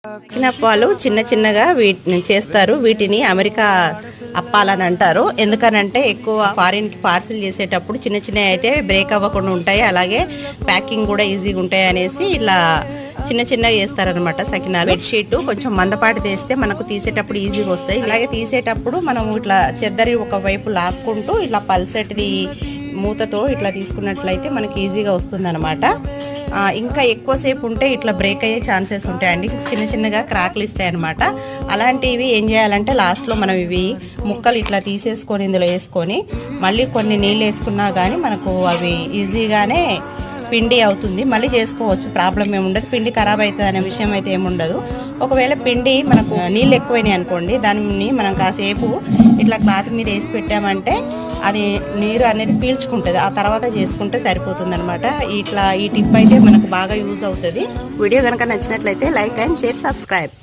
సకినప్పాలు చిన్న చిన్నగా వీటిని చేస్తారు. వీటిని అమెరికా అప్పాలని అంటారు. ఎందుకనంటే ఎక్కువ ఫారిన్ కి పార్సిల్ చేసేటప్పుడు చిన్న చిన్నవి అయితే బ్రేక్ అవ్వకుండా ఉంటాయి, అలాగే ప్యాకింగ్ కూడా ఈజీగా ఉంటాయి అనేసి ఇలా చిన్న చిన్నగా చేస్తారనమాట సకినాలు. బెడ్షీట్ కొంచెం మందపాటి తీస్తే మనకు తీసేటప్పుడు ఈజీగా వస్తాయి. అలాగే తీసేటప్పుడు మనం ఇట్లా చెద్దరి ఒక వైపు లాక్కుంటూ ఇట్లా పల్సటిది మూతతో ఇట్లా తీసుకున్నట్లయితే మనకి ఈజీగా వస్తుంది అనమాట. ఇంకా ఎక్కువసేపు ఉంటే ఇట్లా బ్రేక్ అయ్యే ఛాన్సెస్ ఉంటాయండి, చిన్న చిన్నగా క్రాక్లు ఇస్తాయి అనమాట. అలాంటివి ఏం చేయాలంటే లాస్ట్లో మనం ఇవి ముక్కలు ఇట్లా తీసేసుకొని ఇందులో వేసుకొని మళ్ళీ కొన్ని నీళ్ళు వేసుకున్నా కానీ మనకు అవి ఈజీగానే పిండి అవుతుంది. మళ్ళీ చేసుకోవచ్చు, ప్రాబ్లం ఏమి ఉండదు. పిండి ఖరాబ్ అవుతుంది అనే విషయం అయితే ఏముండదు. ఒకవేళ పిండి మనకు నీళ్ళు ఎక్కువైనాయి అనుకోండి, దాన్ని మనం కాసేపు ఇట్లా క్లాత్ మీద వేసి పెట్టామంటే అది నీరు అనేది పీల్చుకుంటుంది, ఆ తర్వాత చేసుకుంటే సరిపోతుంది అనమాట. ఇట్లా ఈ టిప్ అయితే మనకు బాగా యూజ్ అవుతుంది. వీడియో కనుక నచ్చినట్లయితే లైక్ అండ్ షేర్, సబ్స్క్రైబ్.